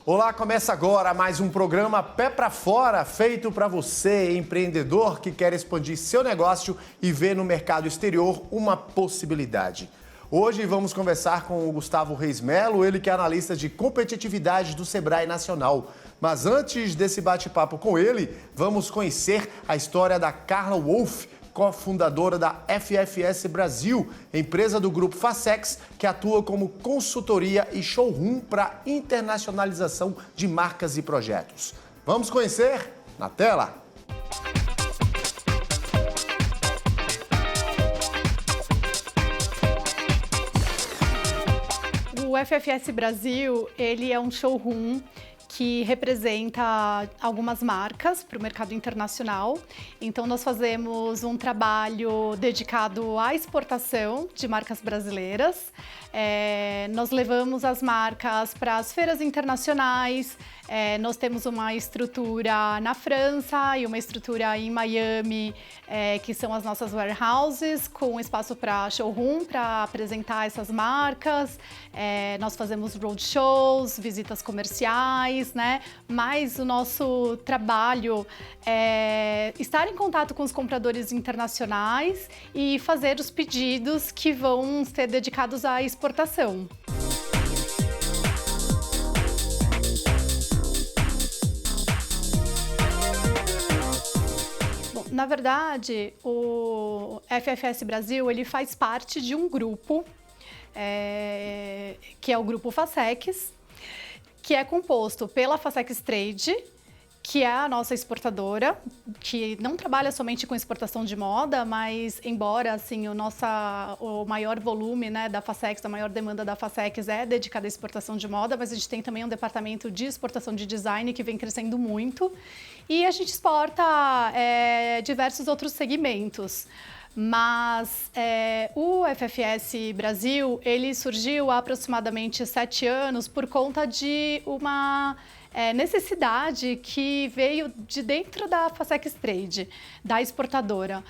Olá, começa agora mais um programa Pé pra Fora, feito para você, empreendedor que quer expandir seu negócio e ver no mercado exterior uma possibilidade. Hoje vamos conversar com o Gustavo Reis Melo, ele que é analista de competitividade do Sebrae Nacional. Mas antes desse bate-papo com ele, vamos conhecer a história da Carla Wolff, cofundadora da FFS Brasil, empresa do grupo Facex, que atua como consultoria e showroom para internacionalização de marcas e projetos. Vamos conhecer na tela. O FFS Brasil, ele é um showroom que representa algumas marcas para o mercado internacional. Então, nós fazemos um trabalho dedicado à exportação de marcas brasileiras. Nós levamos as marcas para as feiras internacionais. Nós temos uma estrutura na França e uma estrutura em Miami, que são as nossas warehouses, com espaço para showroom, para apresentar essas marcas. Nós fazemos roadshows, visitas comerciais, né? Mas o nosso trabalho é estar em contato com os compradores internacionais e fazer os pedidos que vão ser dedicados à exportação. Bom, na verdade, o FFS Brasil ele faz parte de um grupo, que é o grupo Facex, que é composto pela Facex Trade, que é a nossa exportadora, que não trabalha somente com exportação de moda, mas embora assim, o maior volume, né, da Facex, a maior demanda da Facex é dedicada à exportação de moda, mas a gente tem também um departamento de exportação de design que vem crescendo muito. E a gente exporta diversos outros segmentos. Mas o FFS Brasil, ele surgiu há aproximadamente 7 anos por conta de uma necessidade que veio de dentro da Facex Trade, da exportadora.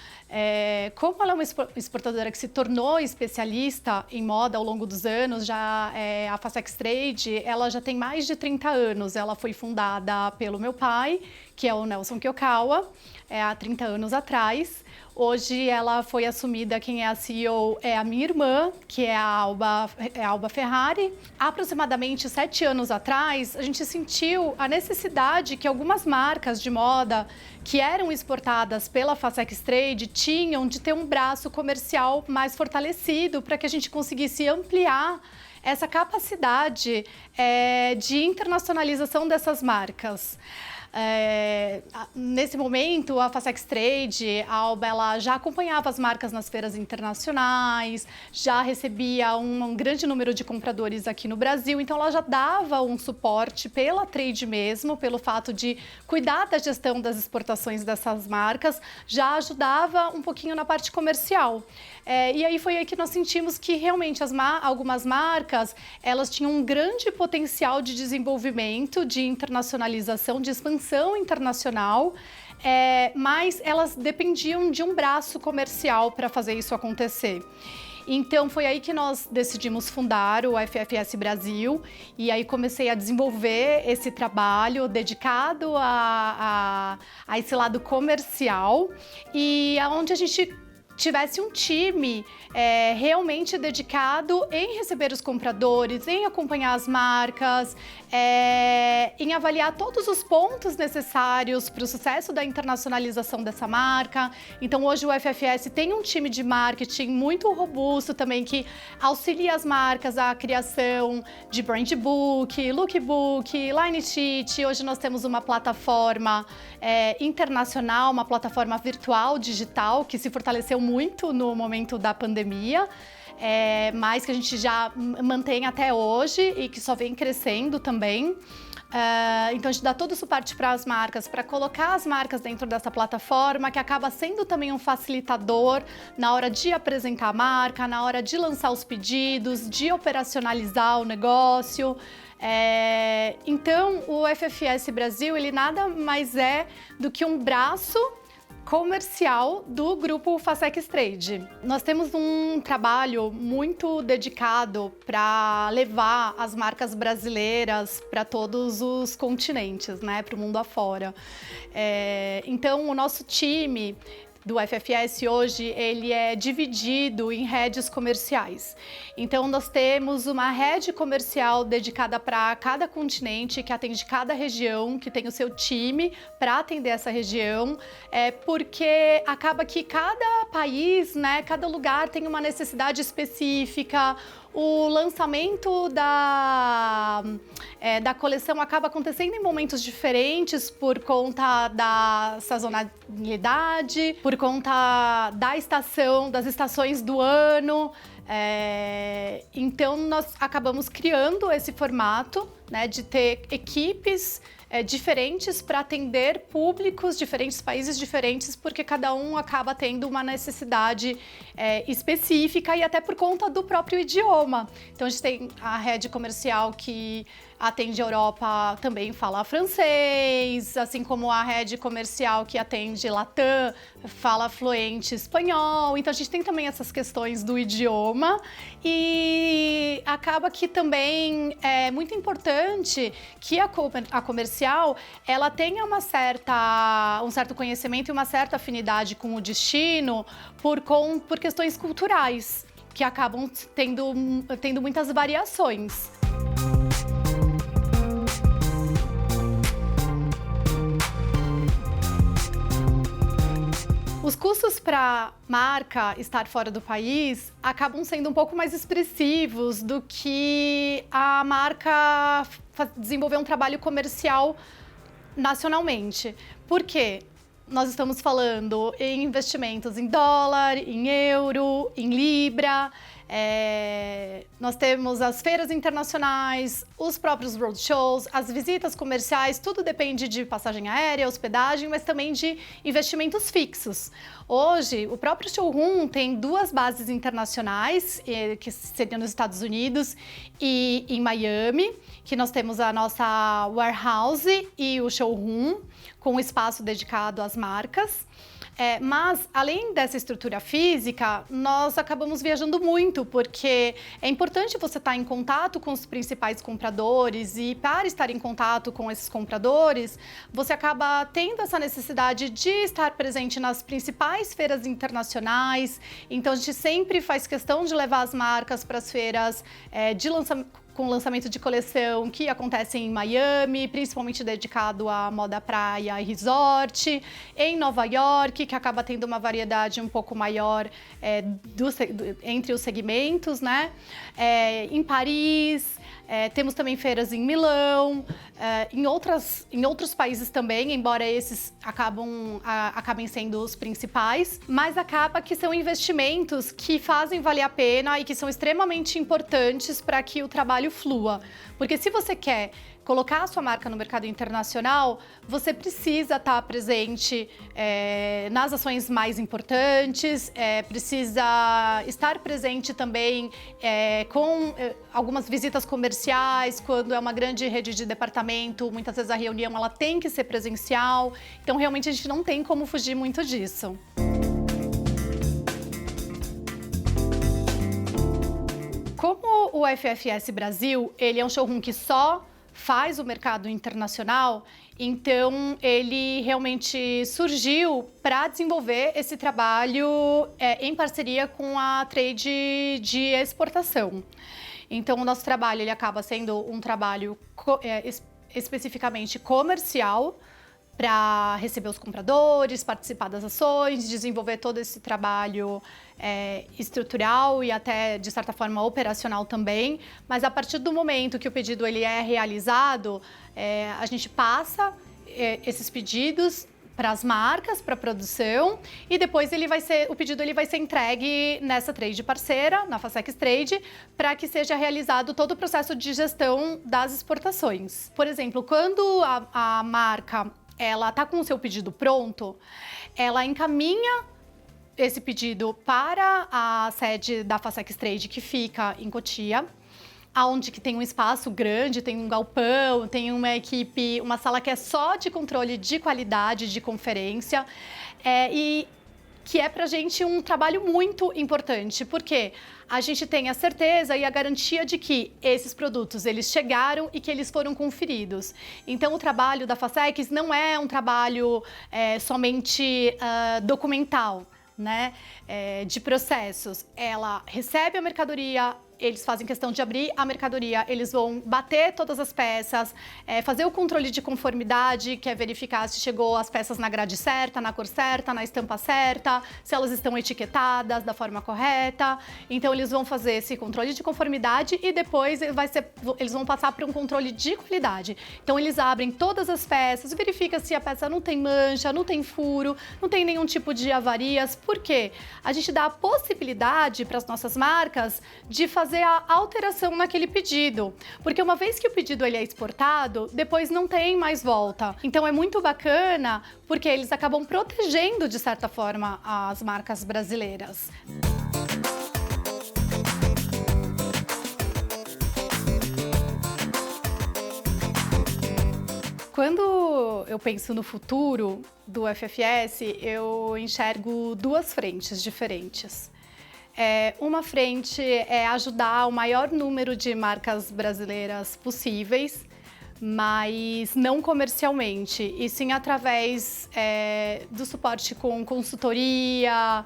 Como ela é uma exportadora que se tornou especialista em moda ao longo dos anos, a Facex Trade ela já tem mais de 30 anos. Ela foi fundada pelo meu pai, que é o Nelson Kyokawa, há 30 anos atrás. Hoje ela foi assumida, quem é a CEO é a minha irmã, que é a Alba Ferrari. Há aproximadamente 7 anos atrás, a gente sentiu a necessidade que algumas marcas de moda que eram exportadas pela Facex Trade tinham de ter um braço comercial mais fortalecido para que a gente conseguisse ampliar essa capacidade de internacionalização dessas marcas. Nesse momento, a Facex Trade, a Alba, ela já acompanhava as marcas nas feiras internacionais, já recebia um grande número de compradores aqui no Brasil, então ela já dava um suporte pela Trade mesmo, pelo fato de cuidar da gestão das exportações dessas marcas, já ajudava um pouquinho na parte comercial. E aí foi aí que nós sentimos que realmente algumas marcas, elas tinham um grande potencial de desenvolvimento, de internacionalização, de expansão internacional, mas elas dependiam de um braço comercial para fazer isso acontecer. Então, foi aí que nós decidimos fundar o FFS Brasil e aí comecei a desenvolver esse trabalho dedicado a esse lado comercial e onde a gente tivesse um time realmente dedicado em receber os compradores, em acompanhar as marcas, em avaliar todos os pontos necessários para o sucesso da internacionalização dessa marca. Então, hoje o FFS tem um time de marketing muito robusto também que auxilia as marcas à criação de brand book, lookbook, line sheet. Hoje nós temos uma plataforma internacional, uma plataforma virtual, digital, que se fortaleceu muito no momento da pandemia, mas que a gente já mantém até hoje e que só vem crescendo também. Então a gente dá todo o suporte para as marcas, para colocar as marcas dentro dessa plataforma, que acaba sendo também um facilitador na hora de apresentar a marca, na hora de lançar os pedidos, de operacionalizar o negócio. Então o FFS Brasil, ele nada mais é do que um braço comercial do grupo Facex Trade. Nós temos um trabalho muito dedicado para levar as marcas brasileiras para todos os continentes, né, para o mundo afora. Então, o nosso time do FFS hoje, ele é dividido em redes comerciais. Então, nós temos uma rede comercial dedicada para cada continente, que atende cada região, que tem o seu time para atender essa região, porque acaba que cada país, né, cada lugar tem uma necessidade específica. O lançamento da coleção acaba acontecendo em momentos diferentes por conta da sazonalidade, por conta da estação, das estações do ano. Então, nós acabamos criando esse formato, né, de ter equipes diferentes para atender públicos diferentes, países diferentes, porque cada um acaba tendo uma necessidade específica e até por conta do próprio idioma. Então, a gente tem a rede comercial que atende a Europa, também fala francês, assim como a rede comercial que atende Latam fala fluente espanhol. Então, a gente tem também essas questões do idioma e acaba que também é muito importante que a comercial ela tenha um certo conhecimento e uma certa afinidade com o destino por questões culturais, que acabam tendo muitas variações. Os custos para marca estar fora do país acabam sendo um pouco mais expressivos do que a marca desenvolver um trabalho comercial nacionalmente. Por quê? Nós estamos falando em investimentos em dólar, em euro, em libra. Nós temos as feiras internacionais, os próprios roadshows, as visitas comerciais, tudo depende de passagem aérea, hospedagem, mas também de investimentos fixos. Hoje, o próprio showroom tem 2 bases internacionais, que seriam nos Estados Unidos e em Miami, que nós temos a nossa warehouse e o showroom, com um espaço dedicado às marcas. Mas, além dessa estrutura física, nós acabamos viajando muito, porque é importante você estar em contato com os principais compradores e, para estar em contato com esses compradores, você acaba tendo essa necessidade de estar presente nas principais feiras internacionais. Então, a gente sempre faz questão de levar as marcas para as feiras com lançamento de coleção que acontecem em Miami, principalmente dedicado à moda praia e resort, em Nova York, que acaba tendo uma variedade um pouco maior entre os segmentos, né? Em Paris, temos também feiras em Milão, em outros países também, embora esses acabem sendo os principais, mas acaba que são investimentos que fazem valer a pena e que são extremamente importantes para que o trabalho flua. Porque se você quer colocar a sua marca no mercado internacional, você precisa estar presente nas ações mais importantes, precisa estar presente também com algumas visitas comerciais, quando é uma grande rede de departamento, muitas vezes a reunião ela tem que ser presencial, então realmente a gente não tem como fugir muito disso. Como o FFS Brasil, ele é um showroom que só faz o mercado internacional, então ele realmente surgiu para desenvolver esse trabalho em parceria com a Trade de exportação. Então, o nosso trabalho ele acaba sendo um trabalho especificamente comercial, para receber os compradores, participar das ações, desenvolver todo esse trabalho estrutural e até, de certa forma, operacional também. Mas a partir do momento que o pedido ele é realizado, a gente passa esses pedidos para as marcas, para a produção, e depois o pedido ele vai ser entregue nessa trade parceira, na Facex Trade, para que seja realizado todo o processo de gestão das exportações. Por exemplo, quando a marca ela está com o seu pedido pronto, ela encaminha esse pedido para a sede da Facex Trade, que fica em Cotia, onde que tem um espaço grande, tem um galpão, tem uma equipe, uma sala que é só de controle de qualidade de conferência. e que é para a gente um trabalho muito importante, porque a gente tem a certeza e a garantia de que esses produtos eles chegaram e que eles foram conferidos. Então, o trabalho da Facex não é um trabalho somente documental, né, de processos. Ela recebe a mercadoria, eles fazem questão de abrir a mercadoria, eles vão bater todas as peças, fazer o controle de conformidade, que é verificar se chegou as peças na grade certa, na cor certa, na estampa certa, se elas estão etiquetadas da forma correta. Então, eles vão fazer esse controle de conformidade e depois eles vão passar para um controle de qualidade. Então, eles abrem todas as peças, verificam se a peça não tem mancha, não tem furo, não tem nenhum tipo de avarias. Por quê? A gente dá a possibilidade para as nossas marcas de fazer a alteração naquele pedido, porque uma vez que o pedido ele é exportado, depois não tem mais volta. Então é muito bacana, porque eles acabam protegendo de certa forma as marcas brasileiras. Quando eu penso no futuro do FFS, eu enxergo duas frentes diferentes. Uma frente é ajudar o maior número de marcas brasileiras possíveis, mas não comercialmente, e sim através do suporte com consultoria,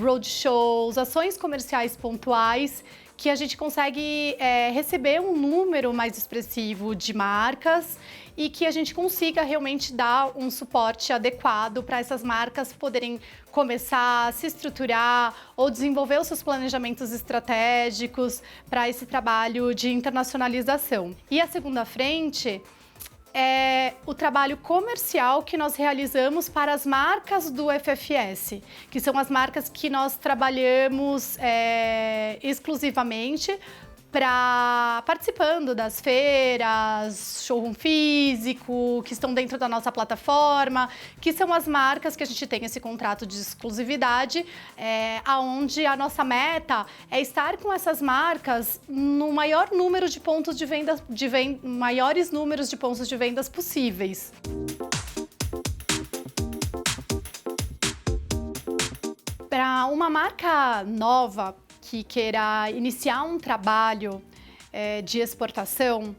roadshows, ações comerciais pontuais, que a gente consegue receber um número mais expressivo de marcas e que a gente consiga realmente dar um suporte adequado para essas marcas poderem começar a se estruturar ou desenvolver os seus planejamentos estratégicos para esse trabalho de internacionalização. E a segunda frente é o trabalho comercial que nós realizamos para as marcas do FFS, que são as marcas que nós trabalhamos exclusivamente participando das feiras, showroom físico, que estão dentro da nossa plataforma, que são as marcas que a gente tem esse contrato de exclusividade, aonde a nossa meta é estar com essas marcas no maior número de pontos de venda, maiores números de pontos de vendas possíveis. Para uma marca nova que queira iniciar um trabalho de exportação,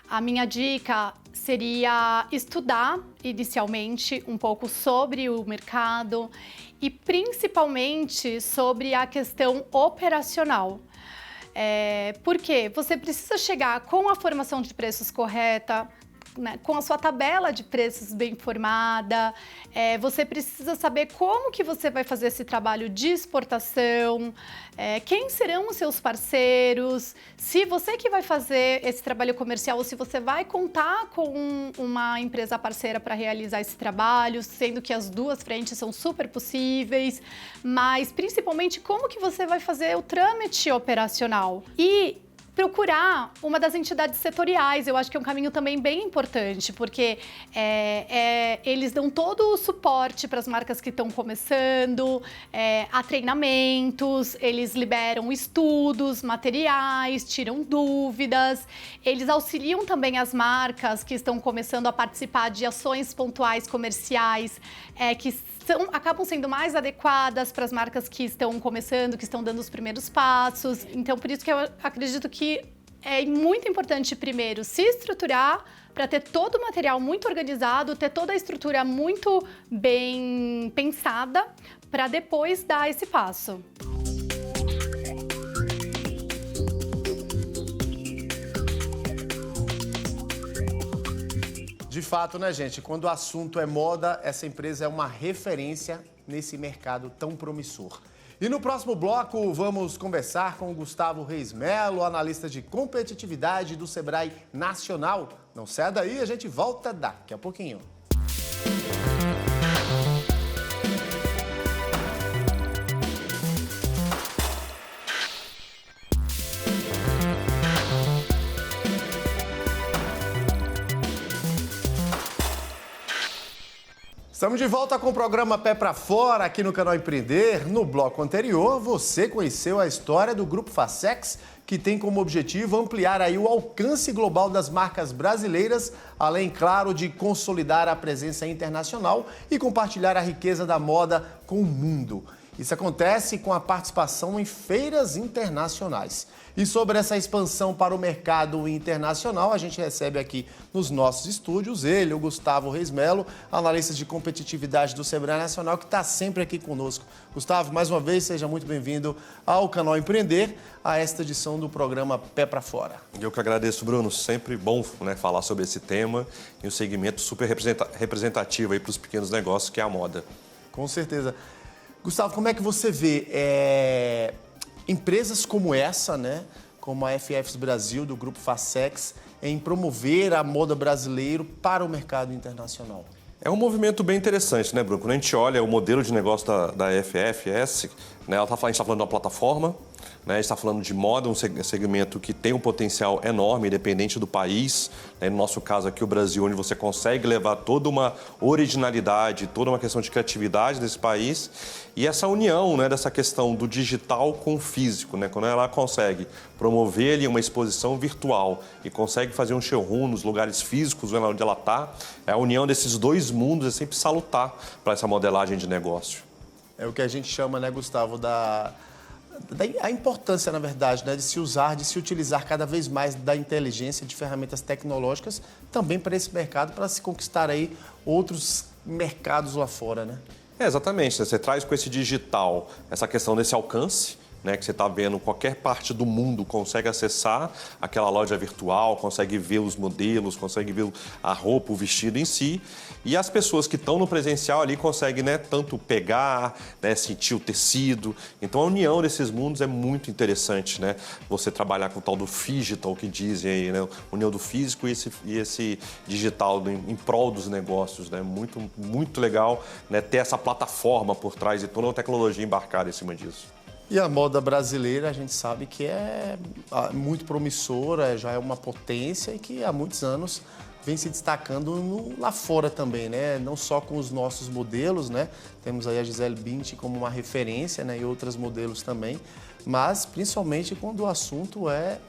a minha dica seria estudar inicialmente um pouco sobre o mercado e principalmente sobre a questão operacional. Porque você precisa chegar com a formação de preços correta, né, com a sua tabela de preços bem formada, você precisa saber como que você vai fazer esse trabalho de exportação, quem serão os seus parceiros, se você que vai fazer esse trabalho comercial ou se você vai contar com uma empresa parceira para realizar esse trabalho, sendo que as duas frentes são super possíveis, mas principalmente como que você vai fazer o trâmite operacional. E procurar uma das entidades setoriais, eu acho que é um caminho também bem importante, porque eles dão todo o suporte para as marcas que estão começando, há treinamentos, eles liberam estudos, materiais, tiram dúvidas, eles auxiliam também as marcas que estão começando a participar de ações pontuais comerciais, que acabam sendo mais adequadas para as marcas que estão começando, que estão dando os primeiros passos. Então, por isso que eu acredito que é muito importante, primeiro, se estruturar para ter todo o material muito organizado, ter toda a estrutura muito bem pensada, para depois dar esse passo. De fato, né, gente? Quando o assunto é moda, essa empresa é uma referência nesse mercado tão promissor. E no próximo bloco, vamos conversar com o Gustavo Reis Melo, analista de competitividade do Sebrae Nacional. Não sai daí, a gente volta daqui a pouquinho. Estamos de volta com o programa Pé pra Fora aqui no canal Empreender. No bloco anterior, você conheceu a história do Grupo Facex, que tem como objetivo ampliar aí o alcance global das marcas brasileiras, além, claro, de consolidar a presença internacional e compartilhar a riqueza da moda com o mundo. Isso acontece com a participação em feiras internacionais. E sobre essa expansão para o mercado internacional, a gente recebe aqui nos nossos estúdios ele, o Gustavo Reis Melo, analista de competitividade do Sebrae Nacional, que está sempre aqui conosco. Gustavo, mais uma vez, seja muito bem-vindo ao canal Empreender, a esta edição do programa Pé para Fora. Eu que agradeço, Bruno. Sempre bom, né, falar sobre esse tema e um segmento super representativo para os pequenos negócios, que é a moda. Com certeza. Gustavo, como é que você vê empresas como essa, né, como a FFs Brasil, do Grupo Facex, em promover a moda brasileira para o mercado internacional? É um movimento bem interessante, né, Bruno? Quando a gente olha o modelo de negócio da FFS, né, a gente está falando de uma plataforma, né, a gente está falando de moda, um segmento que tem um potencial enorme, independente do país. Né, no nosso caso aqui, o Brasil, onde você consegue levar toda uma originalidade, toda uma questão de criatividade desse país. E essa união, né, dessa questão do digital com o físico, né, quando ela consegue promover ali uma exposição virtual e consegue fazer um showroom nos lugares físicos onde ela está, a união desses dois mundos é sempre salutar para essa modelagem de negócio. É o que a gente chama, né, Gustavo, a importância, na verdade, né, de se utilizar cada vez mais da inteligência, de ferramentas tecnológicas, também para esse mercado, para se conquistar aí outros mercados lá fora, né? Exatamente. Você traz com esse digital essa questão desse alcance, né, que você está vendo, qualquer parte do mundo consegue acessar aquela loja virtual, consegue ver os modelos, consegue ver a roupa, o vestido em si. E as pessoas que estão no presencial ali conseguem, né, tanto pegar, né, sentir o tecido. Então a união desses mundos é muito interessante, né? Você trabalhar com o tal do digital, que dizem aí, né? União do físico e esse digital em prol dos negócios, né? Muito, muito legal, né, ter essa plataforma por trás e toda a tecnologia embarcada em cima disso. E a moda brasileira, a gente sabe que é muito promissora, já é uma potência e que há muitos anos vem se destacando lá fora também, né? Não só com os nossos modelos, né? Temos aí a Gisele Bündchen como uma referência, né? E outros modelos também, mas principalmente quando o assunto é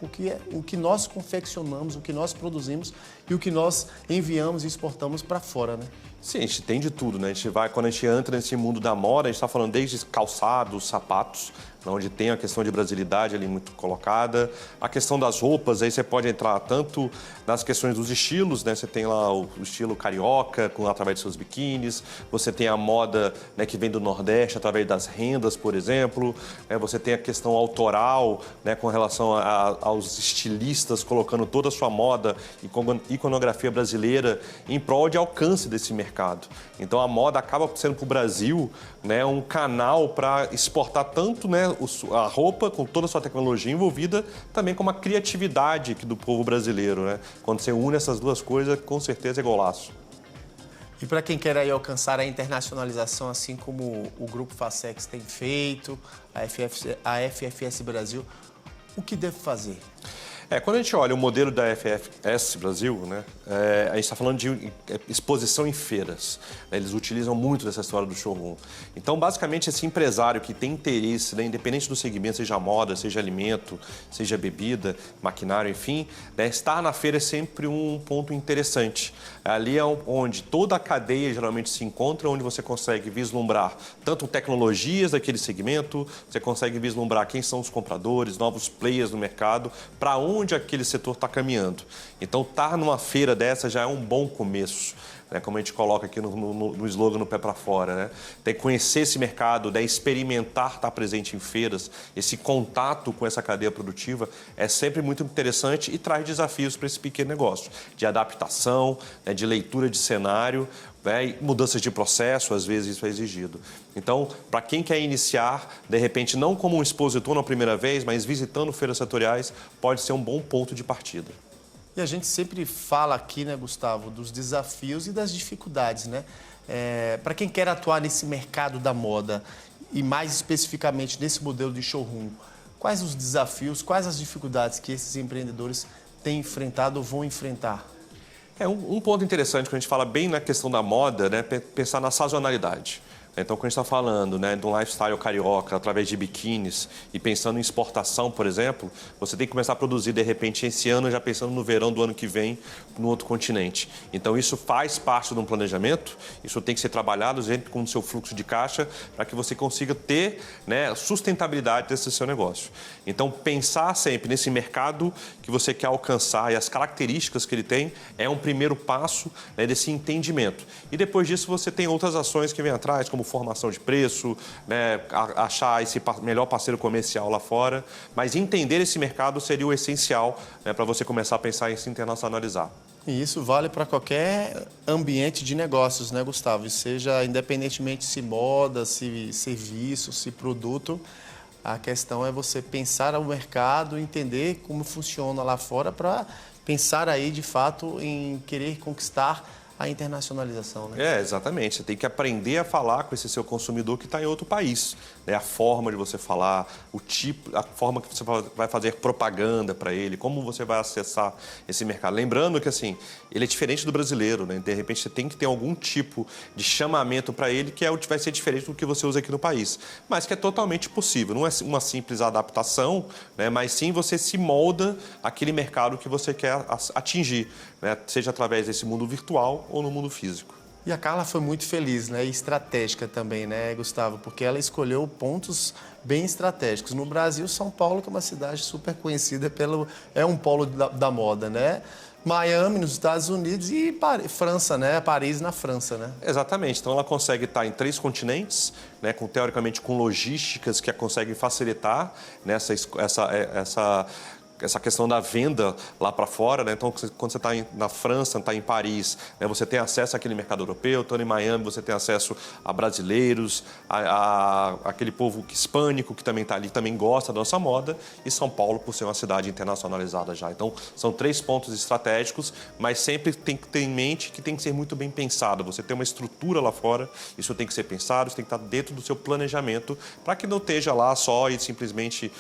o que nós confeccionamos, o que nós produzimos e o que nós enviamos e exportamos para fora, né? Sim, a gente tem de tudo, né? Quando a gente entra nesse mundo da moda, a gente está falando desde calçados, sapatos, onde tem a questão de brasilidade ali muito colocada. A questão das roupas, aí você pode entrar tanto nas questões dos estilos, né? Você tem lá o estilo carioca, através de seus biquínis. Você tem a moda, né, que vem do Nordeste, através das rendas, por exemplo. Você tem a questão autoral, né, com relação aos estilistas colocando toda a sua moda e iconografia brasileira em prol de alcance desse mercado. Então a moda acaba sendo para o Brasil, né, um canal para exportar tanto, né, a roupa com toda a sua tecnologia envolvida, também com uma criatividade do povo brasileiro, né? Quando você une essas duas coisas, com certeza é golaço. E para quem quer aí alcançar a internacionalização, assim como o Grupo Facex tem feito, a FFS Brasil, o que deve fazer? Quando a gente olha o modelo da FFS Brasil, né, a gente está falando de exposição em feiras. Né, eles utilizam muito dessa história do showroom. Então, basicamente, esse empresário que tem interesse, né, independente do segmento, seja moda, seja alimento, seja bebida, maquinário, enfim, né, estar na feira é sempre um ponto interessante. Ali é onde toda a cadeia geralmente se encontra, onde você consegue vislumbrar tanto tecnologias daquele segmento, você consegue vislumbrar quem são os compradores, novos players no mercado, para onde aquele setor está caminhando. Então, estar numa feira dessa já é um bom começo, né? Como a gente coloca aqui no slogan, no Pé para Fora, né? Tem que conhecer esse mercado, né? Experimentar, estar presente em feiras, esse contato com essa cadeia produtiva é sempre muito interessante e traz desafios para esse pequeno negócio, de adaptação, né? De leitura de cenário, né? Mudanças de processo, às vezes isso é exigido. Então, para quem quer iniciar, de repente, não como um expositor na primeira vez, mas visitando feiras setoriais, pode ser um bom ponto de partida. E a gente sempre fala aqui, né, Gustavo, dos desafios e das dificuldades, né? Para quem quer atuar nesse mercado da moda e mais especificamente nesse modelo de showroom, quais os desafios, quais as dificuldades que esses empreendedores têm enfrentado ou vão enfrentar? Um ponto interessante, quando a gente fala bem na questão da moda, né, pensar na sazonalidade. Então, quando a gente está falando, né, de um lifestyle carioca através de biquínis e pensando em exportação, por exemplo, você tem que começar a produzir, de repente, esse ano, já pensando no verão do ano que vem, no outro continente. Então, isso faz parte de um planejamento, isso tem que ser trabalhado sempre com o seu fluxo de caixa para que você consiga ter, né, sustentabilidade desse seu negócio. Então, pensar sempre nesse mercado que você quer alcançar e as características que ele tem é um primeiro passo, né, desse entendimento. E depois disso você tem outras ações que vêm atrás, como formação de preço, né, achar esse melhor parceiro comercial lá fora. Mas entender esse mercado seria o essencial, né, para você começar a pensar em se internacionalizar. E isso vale para qualquer ambiente de negócios, né, Gustavo? E seja independentemente se moda, se serviço, se produto, a questão é você pensar o mercado, entender como funciona lá fora para pensar aí, de fato, em querer conquistar a internacionalização, né? Exatamente. Você tem que aprender a falar com esse seu consumidor que está em outro país. Né? A forma de você falar, o tipo, a forma que você vai fazer propaganda para ele, como você vai acessar esse mercado. Lembrando que, assim, ele é diferente do brasileiro, né? De repente, você tem que ter algum tipo de chamamento para ele que vai ser diferente do que você usa aqui no país. Mas que é totalmente possível. Não é uma simples adaptação, né? Mas sim você se molda aquele mercado que você quer atingir, né? Seja através desse mundo virtual ou no mundo físico. E a Carla foi muito feliz, né? E estratégica também, né, Gustavo? Porque ela escolheu pontos bem estratégicos. No Brasil, São Paulo, que é uma cidade super conhecida é um polo da moda, né? Miami, nos Estados Unidos, e França, né? Paris, na França, né? Exatamente. Então, ela consegue estar em 3 continentes, né? Teoricamente, com logísticas que a conseguem facilitar, né? Essa questão da venda lá para fora, né? Então, quando você está na França, está em Paris, né? Você tem acesso àquele mercado europeu, estando em Miami, você tem acesso a brasileiros, aquele povo hispânico que também está ali, também gosta da nossa moda, e São Paulo, por ser uma cidade internacionalizada já. Então, são 3 pontos estratégicos, mas sempre tem que ter em mente que tem que ser muito bem pensado. Você tem uma estrutura lá fora, isso tem que ser pensado, isso tem que estar dentro do seu planejamento, para que não esteja lá só e simplesmente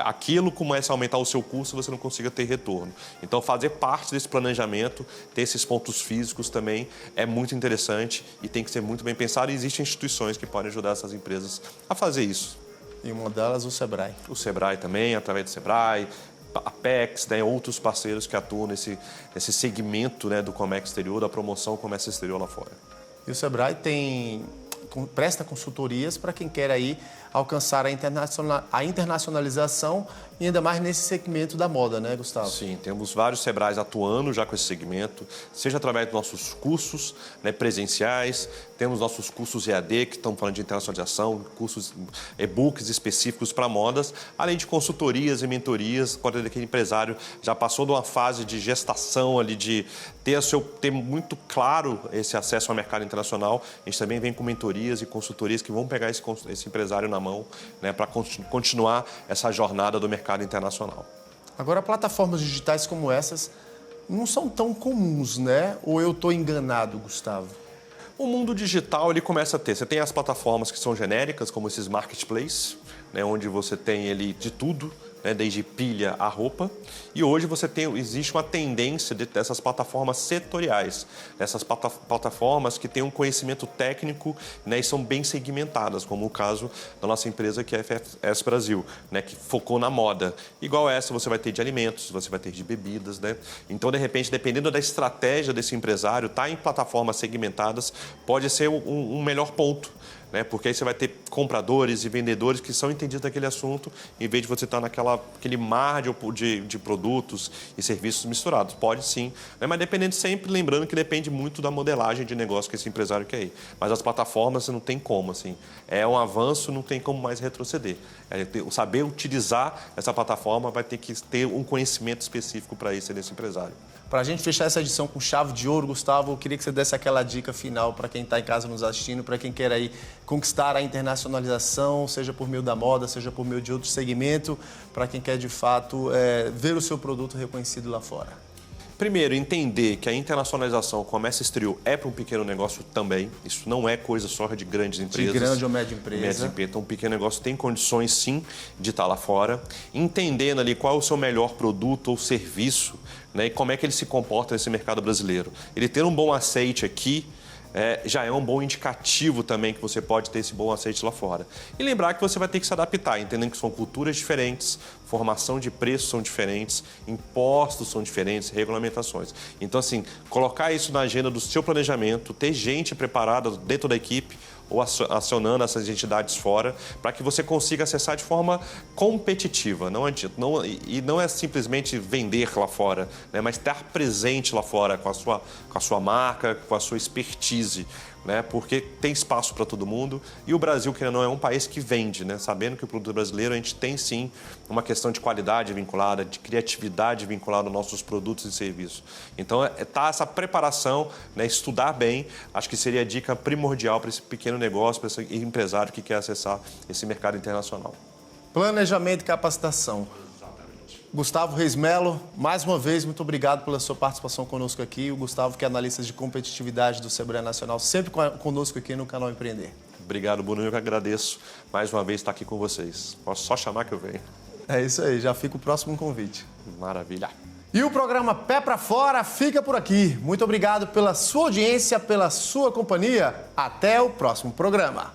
aquilo começa a aumentar o seu curso, você não consiga ter retorno. Então, fazer parte desse planejamento, ter esses pontos físicos também é muito interessante e tem que ser muito bem pensado. E existem instituições que podem ajudar essas empresas a fazer isso. E uma delas, o Sebrae. O Sebrae também, através do Sebrae, a Apex, né, outros parceiros que atuam nesse segmento, né, do comércio exterior, da promoção do comércio exterior lá fora. E o Sebrae presta consultorias para quem quer aí alcançar a internacionalização e ainda mais nesse segmento da moda, né, Gustavo? Sim, temos vários Sebrais atuando já com esse segmento, seja através dos nossos cursos, né, presenciais, temos nossos cursos EAD, que estão falando de internacionalização, cursos e-books específicos para modas, além de consultorias e mentorias, quando aquele empresário já passou de uma fase de gestação ali, de ter muito claro esse acesso ao mercado internacional. A gente também vem com mentorias e consultorias que vão pegar esse empresário na mão, né, para continuar essa jornada do mercado internacional. Agora, plataformas digitais como essas não são tão comuns, né? Ou eu estou enganado, Gustavo? O mundo digital ele começa a ter. Você tem as plataformas que são genéricas, como esses marketplaces, né, onde você tem ali de tudo, né, desde pilha a roupa. E hoje existe uma tendência dessas plataformas setoriais, essas plataformas que têm um conhecimento técnico, né, e são bem segmentadas, como o caso da nossa empresa que é a FS Brasil, né, que focou na moda. Igual essa você vai ter de alimentos, você vai ter de bebidas, né? Então, de repente, dependendo da estratégia desse empresário, estar em plataformas segmentadas pode ser um melhor ponto, né? Porque aí você vai ter compradores e vendedores que são entendidos daquele assunto, em vez de você estar naquele mar de produtos e serviços misturados. Pode sim, né? Mas dependendo sempre, lembrando que depende muito da modelagem de negócio que esse empresário quer ir. Mas as plataformas você não tem como, assim. É um avanço, não tem como mais retroceder. Saber utilizar essa plataforma vai ter que ter um conhecimento específico para isso nesse empresário. Para a gente fechar essa edição com chave de ouro, Gustavo, eu queria que você desse aquela dica final para quem está em casa nos assistindo, para quem quer aí conquistar a internacionalização, seja por meio da moda, seja por meio de outro segmento, para quem quer de fato ver o seu produto reconhecido lá fora. Primeiro, entender que a internacionalização, o comércio exterior é para um pequeno negócio também. Isso não é coisa só de grandes empresas. De grande ou média empresa. Então, um pequeno negócio tem condições, sim, de estar lá fora. Entendendo ali qual é o seu melhor produto ou serviço, né, e como é que ele se comporta nesse mercado brasileiro. Ele ter um bom aceite aqui, já é um bom indicativo também que você pode ter esse bom aceite lá fora. E lembrar que você vai ter que se adaptar, entendendo que são culturas diferentes, formação de preços são diferentes, impostos são diferentes, regulamentações. Então, assim, colocar isso na agenda do seu planejamento, ter gente preparada dentro da equipe ou acionando essas entidades fora, para que você consiga acessar de forma competitiva. E não é simplesmente vender lá fora, né, mas estar presente lá fora com a sua marca, com a sua expertise. Né, porque tem espaço para todo mundo e o Brasil, querendo ou não, é um país que vende, né, sabendo que o produto brasileiro, a gente tem sim uma questão de qualidade vinculada, de criatividade vinculada aos nossos produtos e serviços. Então, tá essa preparação, né, estudar bem, acho que seria a dica primordial para esse pequeno negócio, para esse empresário que quer acessar esse mercado internacional. Planejamento e capacitação. Gustavo Reis Melo, mais uma vez, muito obrigado pela sua participação conosco aqui. O Gustavo, que é analista de competitividade do Sebrae Nacional, sempre conosco aqui no canal Empreender. Obrigado, Bruno. Eu que agradeço mais uma vez estar aqui com vocês. Posso só chamar que eu venho. É isso aí, já fica o próximo convite. Maravilha. E o programa Pé pra Fora fica por aqui. Muito obrigado pela sua audiência, pela sua companhia. Até o próximo programa.